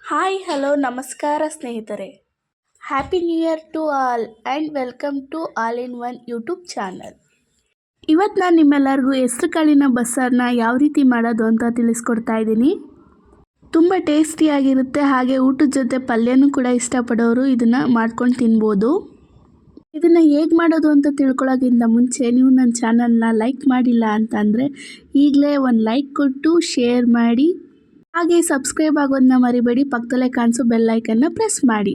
Hi hello ನಮಸ್ಕಾರ ಸ್ನೇಹಿತರೆ. Happy new year to all and welcome to all in one YouTube channel. ಇವತ್ತು ನಾನು ನಿಮ್ಮೆಲ್ಲರಿಗೂ ಹೆಸರು ಕಾಳಿನ ಬಸ್ಸಾರನ್ನ ಯಾವ ರೀತಿ ಮಾಡೋದು ಅಂತ ತಿಳಿಸ್ಕೊಡ್ತಾ ಇದ್ದೀನಿ. ತುಂಬ ಟೇಸ್ಟಿಯಾಗಿರುತ್ತೆ, ಹಾಗೆ ಊಟದ ಜೊತೆ ಪಲ್ಯನೂ ಕೂಡ ಇಷ್ಟಪಡೋರು ಇದನ್ನು ಮಾಡ್ಕೊಂಡು ತಿನ್ಬೋದು. ಇದನ್ನು ಹೇಗೆ ಮಾಡೋದು ಅಂತ ತಿಳ್ಕೊಳ್ಳೋಕ್ಕಿಂತ ಮುಂಚೆ ನೀವು ನನ್ನ ಚಾನಲ್ನ ಲೈಕ್ ಮಾಡಿಲ್ಲ ಅಂತಂದರೆ ಈಗಲೇ ಒಂದು ಲೈಕ್ ಕೊಟ್ಟು ಶೇರ್ ಮಾಡಿ, ಹಾಗೆ ಸಬ್ಸ್ಕ್ರೈಬ್ ಆಗೋದನ್ನ ಮರಿಬೇಡಿ. ಪಕ್ಕದಲ್ಲೇ ಕಾಣಿಸೋ ಬೆಲ್ ಐಕನ್ನ ಪ್ರೆಸ್ ಮಾಡಿ.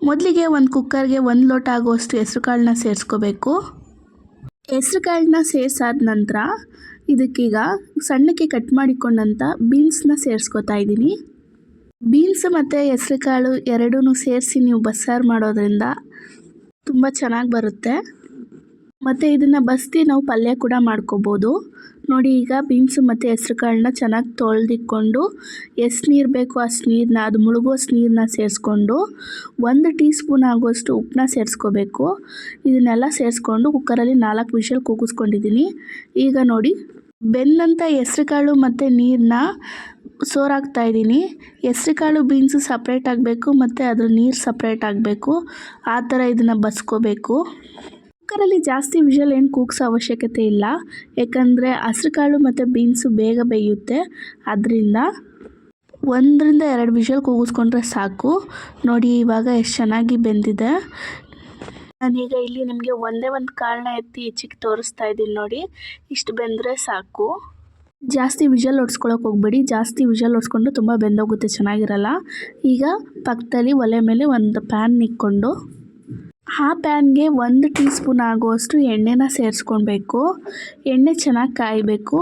ಮೊದಲಿಗೆ ಒಂದು ಕುಕ್ಕರ್ಗೆ 1 ಲೋಟ ಆಗುವಷ್ಟು ಹೆಸರು ಕಾಳನ್ನ ಸೇರಿಸ್ಕೋಬೇಕು. ಹೆಸರು ಕಾಳನ್ನ ಸೇರಿಸಾದ ನಂತರ ಇದಕ್ಕೀಗ ಸಣ್ಣಕ್ಕೆ ಕಟ್ ಮಾಡಿಕೊಂಡಂಥ ಬೀನ್ಸ್ನ ಸೇರಿಸ್ಕೊತಾ ಇದ್ದೀನಿ. ಬೀನ್ಸ್ ಮತ್ತು ಹೆಸರು ಕಾಳು ಎರಡೂ ಸೇರಿಸಿ ನೀವು ಬಸ್ಸಾರು ಮಾಡೋದ್ರಿಂದ ತುಂಬ ಚೆನ್ನಾಗಿ ಬರುತ್ತೆ. ಮತ್ತು ಇದನ್ನು ಬಸ್ತಿ ನಾವು ಪಲ್ಯ ಕೂಡ ಮಾಡ್ಕೋಬೋದು. ನೋಡಿ, ಈಗ ಬೀನ್ಸು ಮತ್ತು ಹೆಸರು ಕಾಳನ್ನ ಚೆನ್ನಾಗಿ ತೊಳೆದಿಕ್ಕೊಂಡು ಎಷ್ಟು ನೀರು ಬೇಕೋ ಅಷ್ಟು ನೀರನ್ನ, ಅದು ಮುಳುಗೋಷ್ಟು ನೀರನ್ನ ಸೇರಿಸ್ಕೊಂಡು 1 ಟೀ ಸ್ಪೂನ್ ಆಗುವಷ್ಟು ಉಪ್ಪನ್ನ ಸೇರಿಸ್ಕೋಬೇಕು. ಇದನ್ನೆಲ್ಲ ಸೇರಿಸ್ಕೊಂಡು ಕುಕ್ಕರಲ್ಲಿ 4 ವಿಷಲ್ ಕೂಗಿಸ್ಕೊಂಡಿದ್ದೀನಿ. ಈಗ ನೋಡಿ, ಬೆಂದಂಥ ಹೆಸರು ಕಾಳು ಮತ್ತು ನೀರನ್ನ ಸೋರಾಕ್ತಾ ಇದ್ದೀನಿ. ಹೆಸರು ಕಾಳು ಬೀನ್ಸು ಸಪ್ರೇಟ್ ಆಗಬೇಕು ಮತ್ತು ಅದ್ರ ನೀರು ಸಪ್ರೇಟ್ ಆಗಬೇಕು, ಆ ಥರ ಇದನ್ನು ಬಸ್ಕೋಬೇಕು. ಕುಕ್ಕರಲ್ಲಿ ಜಾಸ್ತಿ ವಿಷಲ್ ಏನು ಕೂಗ್ಸೋ ಅವಶ್ಯಕತೆ ಇಲ್ಲ, ಯಾಕಂದರೆ ಹಸಿರು ಕಾಳು ಮತ್ತು ಬೀನ್ಸು ಬೇಗ ಬೇಯುತ್ತೆ. ಅದರಿಂದ 1 ರಿಂದ 2 ವಿಷಲ್ ಕೂಗಿಸ್ಕೊಂಡ್ರೆ ಸಾಕು. ನೋಡಿ, ಇವಾಗ ಎಷ್ಟು ಚೆನ್ನಾಗಿ ಬೆಂದಿದೆ. ನಾನೀಗ ಇಲ್ಲಿ ನಿಮಗೆ ಒಂದೇ ಒಂದು ಕಾಳನ್ನ ಎತ್ತಿ ಹೆಚ್ಚಿಗೆ ತೋರಿಸ್ತಾ ಇದ್ದೀನಿ. ನೋಡಿ, ಇಷ್ಟು ಬೆಂದರೆ ಸಾಕು. ಜಾಸ್ತಿ ವಿಷಲ್ ಹೊಡ್ಸ್ಕೊಳಕ್ಕೆ ಹೋಗ್ಬೇಡಿ, ಜಾಸ್ತಿ ವಿಷಲ್ ಹೊಡ್ಸ್ಕೊಂಡು ತುಂಬ ಬೆಂದೋಗುತ್ತೆ, ಚೆನ್ನಾಗಿರಲ್ಲ. ಈಗ ಪಕ್ಕದಲ್ಲಿ ಒಲೆ ಮೇಲೆ ಒಂದು ಪ್ಯಾನ್ ಇಟ್ಕೊಂಡು ಆ ಪ್ಯಾನ್ಗೆ 1 ಟೀ ಸ್ಪೂನ್ ಆಗುವಷ್ಟು ಎಣ್ಣೆನ ಸೇರಿಸ್ಕೊಳ್ಬೇಕು. ಎಣ್ಣೆ ಚೆನ್ನಾಗಿ ಕಾಯಬೇಕು.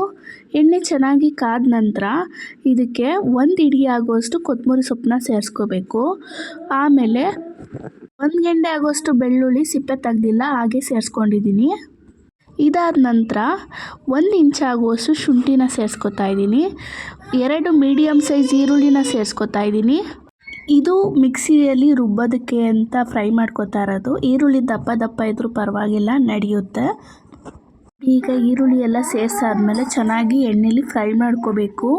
ಎಣ್ಣೆ ಚೆನ್ನಾಗಿ ಕಾದ ನಂತರ ಇದಕ್ಕೆ 1 ಹಿಡಿ ಆಗುವಷ್ಟು ಕೊತ್ತಂಬರಿ ಸೊಪ್ಪನ್ನ ಸೇರಿಸ್ಕೋಬೇಕು. ಆಮೇಲೆ 1 ಗೆಂಡೆ ಆಗುವಷ್ಟು ಬೆಳ್ಳುಳ್ಳಿ ಸಿಪ್ಪೆ ತೆಗ್ದಿಲ್ಲ, ಹಾಗೆ ಸೇರಿಸ್ಕೊಂಡಿದ್ದೀನಿ. ಇದಾದ ನಂತರ 1 ಇಂಚ್ ಆಗುವಷ್ಟು ಶುಂಠಿನ ಸೇರಿಸ್ಕೊತಾ ಇದ್ದೀನಿ. 2 ಮೀಡಿಯಮ್ ಸೈಜ್ ಈರುಳ್ಳಿನ ಸೇರಿಸ್ಕೊತಾ ಇದ್ದೀನಿ. ಇದು ಮಿಕ್ಸಿಯಲ್ಲಿ ರುಬ್ಬೋದಕ್ಕೆ ಅಂತ ಫ್ರೈ ಮಾಡ್ಕೊತಾ ಇರೋದು. ಈರುಳ್ಳಿ ದಪ್ಪ ದಪ್ಪ ಇದ್ರೂ ಪರವಾಗಿಲ್ಲ, ನಡೆಯುತ್ತೆ. ಈಗ ಈರುಳ್ಳಿ ಎಲ್ಲ ಸೇರಿಸಾದ್ಮೇಲೆ ಚೆನ್ನಾಗಿ ಎಣ್ಣೆಲಿ ಫ್ರೈ ಮಾಡ್ಕೋಬೇಕು.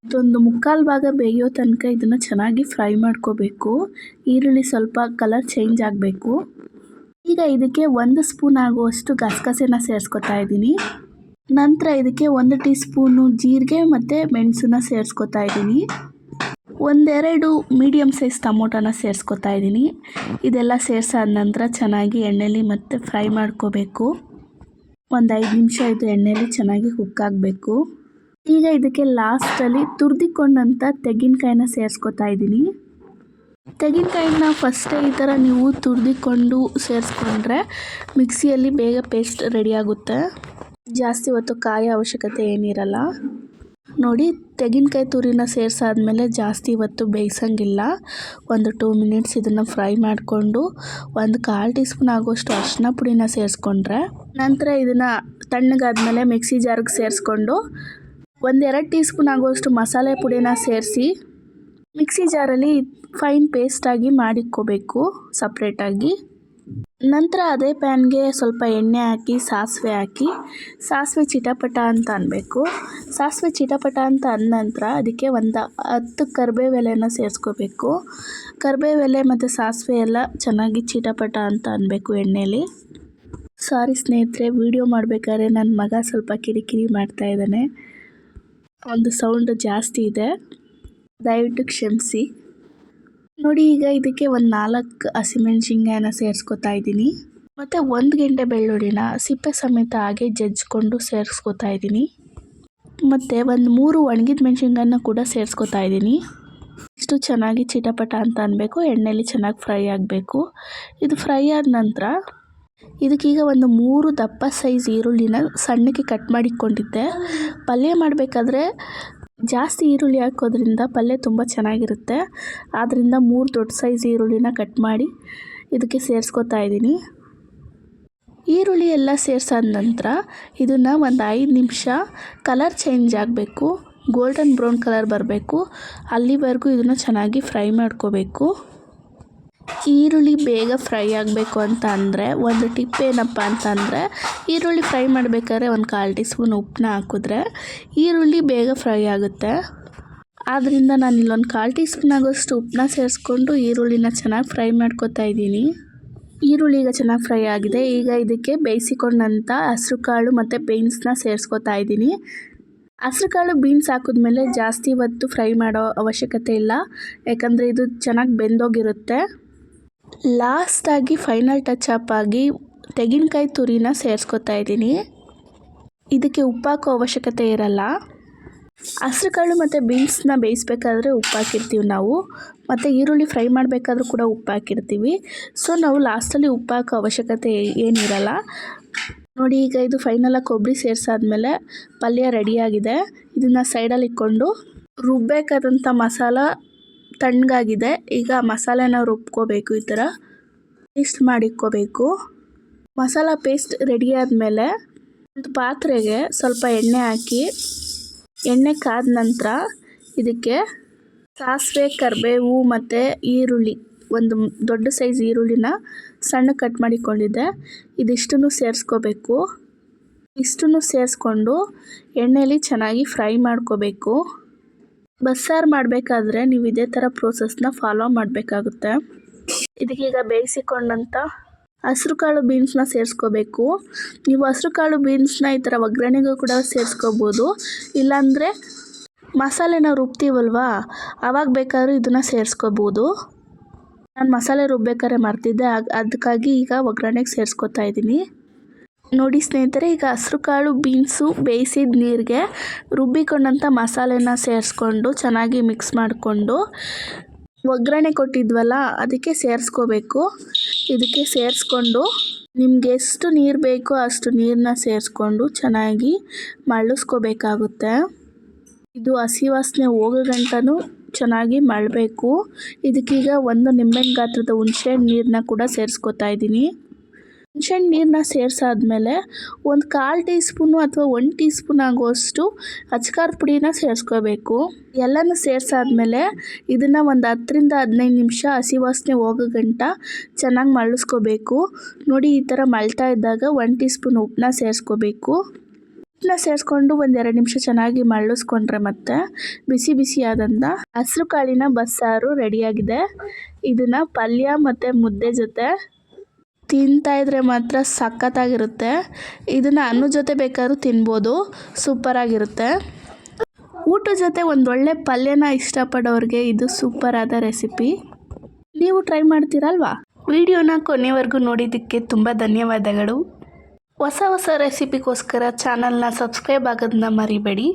ಇದೊಂದು 3/4 ಭಾಗ ಬೇಯೋ ತನಕ ಇದನ್ನು ಚೆನ್ನಾಗಿ ಫ್ರೈ ಮಾಡ್ಕೋಬೇಕು. ಈರುಳ್ಳಿ ಸ್ವಲ್ಪ ಕಲರ್ ಚೇಂಜ್ ಆಗಬೇಕು. ಈಗ ಇದಕ್ಕೆ 1 ಸ್ಪೂನ್ ಆಗುವಷ್ಟು ಗಸಗಸೆನ ಸೇರಿಸ್ಕೊತಾ ಇದ್ದೀನಿ. ನಂತರ ಇದಕ್ಕೆ 1 ಟೀ ಸ್ಪೂನು ಜೀರಿಗೆ ಮತ್ತು ಮೆಣಸನ್ನ ಸೇರಿಸ್ಕೊತಾ ಇದ್ದೀನಿ. 1-2 ಮೀಡಿಯಮ್ ಸೈಜ್ ಟೊಮೊಟೊನ ಸೇರಿಸ್ಕೊತಾ ಇದ್ದೀನಿ. ಇದೆಲ್ಲ ಸೇರಿಸಾದ ನಂತರ ಚೆನ್ನಾಗಿ ಎಣ್ಣೆಲಿ ಮತ್ತೆ ಫ್ರೈ ಮಾಡ್ಕೋಬೇಕು. ಒಂದು 5 ನಿಮಿಷ ಇದು ಎಣ್ಣೆಲಿ ಚೆನ್ನಾಗಿ ಕುಕ್ ಆಗಬೇಕು. ಈಗ ಇದಕ್ಕೆ ಲಾಸ್ಟಲ್ಲಿ ತುರಿದಿಕೊಂಡಂಥ ತೆಂಗಿನಕಾಯಿನ ಸೇರಿಸ್ಕೊತಾ ಇದ್ದೀನಿ. ತೆಂಗಿನಕಾಯಿನ ಫಸ್ಟೇ ಈ ಥರ ನೀವು ತುರಿದಿಕೊಂಡು ಸೇರಿಸ್ಕೊಂಡ್ರೆ ಮಿಕ್ಸಿಯಲ್ಲಿ ಬೇಗ ಪೇಸ್ಟ್ ರೆಡಿಯಾಗುತ್ತೆ. ಜಾಸ್ತಿ ಹೊತ್ತು ಕಾಯೋ ಅವಶ್ಯಕತೆ ಏನಿರಲ್ಲ. ನೋಡಿ, ತೆಂಗಿನಕಾಯಿ ತುರಿನ ಸೇರಿಸಾದ್ಮೇಲೆ ಜಾಸ್ತಿ ಹೊತ್ತು ಬೇಯಿಸೋಂಗಿಲ್ಲ. ಒಂದು 2 ಮಿನಿಟ್ಸ್ ಇದನ್ನು ಫ್ರೈ ಮಾಡಿಕೊಂಡು 1/4 ಟೀ ಸ್ಪೂನ್ ಆಗುವಷ್ಟು ಅರಿಶಿನ ಪುಡಿನ ಸೇರಿಸ್ಕೊಂಡ್ರೆ, ನಂತರ ಇದನ್ನು ತಣ್ಣಗಾದ್ಮೇಲೆ ಮಿಕ್ಸಿ ಜಾರಿಗೆ ಸೇರಿಸ್ಕೊಂಡು 1-2 ಟೀ ಸ್ಪೂನ್ ಆಗುವಷ್ಟು ಮಸಾಲೆ ಪುಡಿನ ಸೇರಿಸಿ ಮಿಕ್ಸಿ ಜಾರಲ್ಲಿ ಫೈನ್ ಪೇಸ್ಟಾಗಿ ಮಾಡಿಕ್ಕೋಬೇಕು ಸಪ್ರೇಟಾಗಿ. ನಂತರ ಅದೇ ಪ್ಯಾನ್ಗೆ ಸ್ವಲ್ಪ ಎಣ್ಣೆ ಹಾಕಿ ಸಾಸಿವೆ ಹಾಕಿ, ಸಾಸಿವೆ ಚಿಟಪಟ ಅಂತ ಅನ್ನಬೇಕು. ಸಾಸಿವೆ ಚಿಟಪಟ ಅಂತ ಅಂದ ನಂತರ ಅದಕ್ಕೆ ಒಂದು 10 ಕರಿಬೇವು ಎಲೆನ ಸೇರಿಸ್ಕೋಬೇಕು. ಕರಿಬೇವು ಎಲೆ ಮತ್ತು ಸಾಸಿವೆ ಎಲ್ಲ ಚೆನ್ನಾಗಿ ಚಿಟಪಟ ಅಂತ ಅನ್ನಬೇಕು ಎಣ್ಣೆಲಿ. ಸಾರಿ ಸ್ನೇಹಿತರೆ, ವಿಡಿಯೋ ಮಾಡಬೇಕಾದ್ರೆ ನನ್ನ ಮಗ ಸ್ವಲ್ಪ ಕಿರಿಕಿರಿ ಮಾಡ್ತಾ ಇದ್ದಾನೆ, ಒಂದು ಸೌಂಡ್ ಜಾಸ್ತಿ ಇದೆ, ದಯವಿಟ್ಟು ಕ್ಷಮಿಸಿ. ನೋಡಿ, ಈಗ ಇದಕ್ಕೆ ಒಂದು 4 ಹಸಿಮೆಣ್ಸಿನ್ಕಾಯಿನ ಸೇರಿಸ್ಕೊತಾ ಇದ್ದೀನಿ. ಮತ್ತು 1 ಗೆಂಡೆ ಬೆಳ್ಳುಳ್ಳಿನ ಸಿಪ್ಪೆ ಸಮೇತ ಹಾಗೆ ಜಜ್ಜಿಕೊಂಡು ಸೇರಿಸ್ಕೊತಾ ಇದ್ದೀನಿ. ಮತ್ತು ಒಂದು 3 ಒಣಗಿದ ಮೆಣಸಿನ್ಕಾಯಿನ ಕೂಡ ಸೇರಿಸ್ಕೊತಾ ಇದ್ದೀನಿ. ಇಷ್ಟು ಚೆನ್ನಾಗಿ ಚಿಟಪಟ ಅಂತ ಅನ್ನಬೇಕು, ಎಣ್ಣೆಲಿ ಚೆನ್ನಾಗಿ ಫ್ರೈ ಆಗಬೇಕು. ಇದು ಫ್ರೈ ಆದ ನಂತರ ಇದಕ್ಕೀಗ ಒಂದು 3 ದಪ್ಪ ಸೈಜ್ ಈರುಳ್ಳಿನ ಸಣ್ಣಕ್ಕೆ ಕಟ್ ಮಾಡಿಕೊಂಡಿದ್ದೆ. ಪಲ್ಯ ಮಾಡಬೇಕಾದ್ರೆ ಜಾಸ್ತಿ ಈರುಳ್ಳಿ ಹಾಕೋದ್ರಿಂದ ಪಲ್ಯ ತುಂಬ ಚೆನ್ನಾಗಿರುತ್ತೆ. ಆದ್ದರಿಂದ 3 ದೊಡ್ಡ ಸೈಜ್ ಈರುಳ್ಳಿನ ಕಟ್ ಮಾಡಿ ಇದಕ್ಕೆ ಸೇರಿಸ್ಕೊತಾ ಇದ್ದೀನಿ. ಈರುಳ್ಳಿ ಎಲ್ಲ ಸೇರಿಸಾದ ನಂತರ ಇದನ್ನು ಒಂದು 5 ನಿಮಿಷ ಕಲರ್ ಚೇಂಜ್ ಆಗಬೇಕು, ಗೋಲ್ಡನ್ ಬ್ರೌನ್ ಕಲರ್ ಬರಬೇಕು, ಅಲ್ಲಿವರೆಗೂ ಇದನ್ನು ಚೆನ್ನಾಗಿ ಫ್ರೈ ಮಾಡ್ಕೋಬೇಕು. ಈರುಳ್ಳಿ ಬೇಗ ಫ್ರೈ ಆಗಬೇಕು ಅಂತ ಅಂದರೆ ಒಂದು ಟಿಪ್ ಏನಪ್ಪ ಅಂತಂದರೆ, ಈರುಳ್ಳಿ ಫ್ರೈ ಮಾಡಬೇಕಾದ್ರೆ 1/4 ಟೀ ಸ್ಪೂನ್ ಉಪ್ಪನ್ನ ಹಾಕಿದ್ರೆ ಈರುಳ್ಳಿ ಬೇಗ ಫ್ರೈ ಆಗುತ್ತೆ. ಆದ್ದರಿಂದ ನಾನು ಇಲ್ಲೊಂದು 1/4 ಟೀ ಸ್ಪೂನ್ ಆಗೋಷ್ಟು ಉಪ್ಪನ್ನ ಸೇರಿಸ್ಕೊಂಡು ಈರುಳ್ಳಿನ ಚೆನ್ನಾಗಿ ಫ್ರೈ ಮಾಡ್ಕೊತಾ ಇದ್ದೀನಿ. ಈರುಳ್ಳಿ ಈಗ ಚೆನ್ನಾಗಿ ಫ್ರೈ ಆಗಿದೆ. ಈಗ ಇದಕ್ಕೆ ಬೇಯಿಸಿಕೊಂಡಂಥ ಹೆಸರು ಕಾಳು ಮತ್ತು ಬೀನ್ಸ್ನ ಸೇರಿಸ್ಕೊತಾ ಇದ್ದೀನಿ. ಹೆಸರು ಕಾಳು ಬೀನ್ಸ್ ಹಾಕಿದ್ಮೇಲೆ ಜಾಸ್ತಿ ಹೊತ್ತು ಫ್ರೈ ಮಾಡೋ ಅವಶ್ಯಕತೆ ಇಲ್ಲ, ಯಾಕಂದರೆ ಇದು ಚೆನ್ನಾಗಿ ಬೆಂದೋಗಿರುತ್ತೆ. ಲಾಸ್ಟಾಗಿ ಫೈನಲ್ ಟಚ್ ಅಪ್ ಆಗಿ ತೆಂಗಿನಕಾಯಿ ತುರಿನ ಸೇರಿಸ್ಕೊತಾ ಇದ್ದೀನಿ. ಇದಕ್ಕೆ ಉಪ್ಪು ಹಾಕೋ ಅವಶ್ಯಕತೆ ಇರಲ್ಲ. ಹೆಸರು ಕಾಳು ಮತ್ತು ಬೀನ್ಸ್ನ ಬೇಯಿಸ್ಬೇಕಾದ್ರೆ ಉಪ್ಪು ಹಾಕಿರ್ತೀವಿ ನಾವು, ಮತ್ತು ಈರುಳ್ಳಿ ಫ್ರೈ ಮಾಡಬೇಕಾದ್ರೂ ಕೂಡ ಉಪ್ಪು ಹಾಕಿರ್ತೀವಿ. ಸೊ ನಾವು ಲಾಸ್ಟಲ್ಲಿ ಉಪ್ಪು ಹಾಕೋ ಅವಶ್ಯಕತೆ ಏನಿರಲ್ಲ. ನೋಡಿ, ಈಗ ಇದು ಫೈನಲಾಗಿ ಕೊಬ್ಬರಿ ಸೇರಿಸಾದ್ಮೇಲೆ ಪಲ್ಯ ರೆಡಿಯಾಗಿದೆ. ಇದನ್ನು ಸೈಡಲ್ಲಿ ಇಟ್ಕೊಂಡು ರುಬ್ಬೇಕಾದಂಥ ಮಸಾಲ ತಣ್ಣಗಾಗಿದೆ. ಈಗ ಮಸಾಲೆನ ರುಬ್ಕೋಬೇಕು, ಈ ಥರ ಪೇಸ್ಟ್ ಮಾಡಿಕ್ಕೋಬೇಕು. ಮಸಾಲ ಪೇಸ್ಟ್ ರೆಡಿ ಆದಮೇಲೆ ಒಂದು ಪಾತ್ರೆಗೆ ಸ್ವಲ್ಪ ಎಣ್ಣೆ ಹಾಕಿ, ಎಣ್ಣೆ ಕಾದ ನಂತರ ಇದಕ್ಕೆ ಸಾಸಿವೆ, ಕರಿಬೇವು ಮತ್ತು ಈರುಳ್ಳಿ, ಒಂದು ದೊಡ್ಡ ಸೈಜ್ ಈರುಳ್ಳಿನ ಸಣ್ಣ ಕಟ್ ಮಾಡಿಕೊಂಡಿದ್ದೆ, ಇದಿಷ್ಟನ್ನು ಸೇರಿಸ್ಕೋಬೇಕು. ಇಷ್ಟನ್ನು ಸೇರಿಸ್ಕೊಂಡು ಎಣ್ಣೆಯಲ್ಲಿ ಚೆನ್ನಾಗಿ ಫ್ರೈ ಮಾಡ್ಕೋಬೇಕು. ಬಸ್ಸಾರು ಮಾಡಬೇಕಾದ್ರೆ ನೀವು ಇದೇ ಥರ ಪ್ರೋಸೆಸ್ನ ಫಾಲೋ ಮಾಡಬೇಕಾಗುತ್ತೆ. ಇದಕ್ಕೀಗ ಬೇಯಿಸಿಕೊಂಡಂಥ ಹೆಸರು ಕಾಳು ಬೀನ್ಸ್ನ ಸೇರಿಸ್ಕೋಬೇಕು. ನೀವು ಹೆಸರು ಕಾಳು ಬೀನ್ಸ್ನ ಈ ಥರ ಒಗ್ಗರಣೆಗೂ ಕೂಡ ಸೇರಿಸ್ಕೋಬೋದು, ಇಲ್ಲಾಂದರೆ ಮಸಾಲೆನ ರುಬ್ತೀವಲ್ವಾ ಆವಾಗ ಬೇಕಾದ್ರೂ ಇದನ್ನು ಸೇರಿಸ್ಕೋಬೋದು. ನಾನು ಮಸಾಲೆ ರುಬ್ಬೇಕಾದ್ರೆ ಮರ್ತಿದ್ದೆ, ಅದಕ್ಕಾಗಿ ಈಗ ಒಗ್ಗರಣೆಗೆ ಸೇರಿಸ್ಕೊತಾ ಇದ್ದೀನಿ. ನೋಡಿ ಸ್ನೇಹಿತರೆ, ಈಗ ಹೆಸರು ಕಾಳು ಬೀನ್ಸು ಬೇಯಿಸಿದ ನೀರಿಗೆ ರುಬ್ಬಿಕೊಂಡಂಥ ಮಸಾಲೆನ ಸೇರಿಸ್ಕೊಂಡು ಚೆನ್ನಾಗಿ ಮಿಕ್ಸ್ ಮಾಡಿಕೊಂಡು ಒಗ್ಗರಣೆ ಕೊಟ್ಟಿದ್ವಲ್ಲ ಅದಕ್ಕೆ ಸೇರಿಸ್ಕೋಬೇಕು. ಇದಕ್ಕೆ ಸೇರಿಸ್ಕೊಂಡು ನಿಮ್ಗೆ ಎಷ್ಟು ನೀರು ಬೇಕೋ ಅಷ್ಟು ನೀರನ್ನ ಸೇರಿಸ್ಕೊಂಡು ಚೆನ್ನಾಗಿ ಮಳ್ಳಿಸ್ಕೋಬೇಕಾಗುತ್ತೆ. ಇದು ಹಸಿ ವಾಸನೆ ಹೋಗೋ ಗಂಟನೂ ಚೆನ್ನಾಗಿ ಮಳ್ಳಬೇಕು. ಇದಕ್ಕೀಗ ಒಂದು ನಿಂಬೆಹಣ್ಣು ಗಾತ್ರದ ಹುಣಸೆಹಣ್ಣು ನೀರನ್ನ ಕೂಡ ಸೇರಿಸ್ಕೊತಾ ಇದ್ದೀನಿ. ಹುಣಸೆಹಣ್ಣು ನೀರನ್ನ ಸೇರಿಸಾದ್ಮೇಲೆ ಒಂದು 1/4 ಟೀ ಸ್ಪೂನು ಅಥವಾ 1 ಟೀ ಸ್ಪೂನ್ ಆಗುವಷ್ಟು ಅಚ್ಕಾರದ ಪುಡಿನ ಸೇರಿಸ್ಕೋಬೇಕು. ಎಲ್ಲನೂ ಸೇರಿಸಾದ್ಮೇಲೆ ಇದನ್ನು ಒಂದು 10ರಿಂದ 15 ನಿಮಿಷ ಹಸಿ ವಾಸನೆ ಹೋಗೋ ಗಂಟ ಚೆನ್ನಾಗಿ ಮಳ್ಳಿಸ್ಕೋಬೇಕು. ನೋಡಿ, ಈ ಥರ ಮಳ್ತಾ ಇದ್ದಾಗ 1 ಟೀ ಸ್ಪೂನ್ ಉಪ್ಪನ್ನ ಸೇರಿಸ್ಕೋಬೇಕು. ಉಪ್ಪನ್ನ ಸೇರಿಸ್ಕೊಂಡು ಒಂದು 2 ನಿಮಿಷ ಚೆನ್ನಾಗಿ ಮಳ್ಳಿಸ್ಕೊಂಡ್ರೆ ಮತ್ತೆ ಬಿಸಿ ಬಿಸಿಯಾದಂಥ ಹೆಸರು ಕಾಳಿನ ಬಸ್ಸಾರು ರೆಡಿಯಾಗಿದೆ. ಇದನ್ನು ಪಲ್ಯ ಮತ್ತು ಮುದ್ದೆ ಜೊತೆ ತಿಂತಾಯಿದ್ರೆ ಮಾತ್ರ ಸಖತ್ತಾಗಿರುತ್ತೆ. ಇದನ್ನು ಅನ್ನದ ಜೊತೆ ಬೇಕಾದ್ರೂ ತಿನ್ಬೋದು, ಸೂಪರಾಗಿರುತ್ತೆ. ಊಟದ ಜೊತೆ ಒಂದೊಳ್ಳೆ ಪಲ್ಯನ ಇಷ್ಟಪಡೋರಿಗೆ ಇದು ಸೂಪರಾದ ರೆಸಿಪಿ. ನೀವು ಟ್ರೈ ಮಾಡ್ತೀರಲ್ವಾ? ವಿಡಿಯೋನ ಕೊನೆವರೆಗೂ ನೋಡಿದ್ದಕ್ಕೆ ತುಂಬ ಧನ್ಯವಾದಗಳು. ಹೊಸ ರೆಸಿಪಿಗೋಸ್ಕರ ಚಾನಲ್ನ ಸಬ್ಸ್ಕ್ರೈಬ್ ಆಗೋದನ್ನ ಮರಿಬೇಡಿ.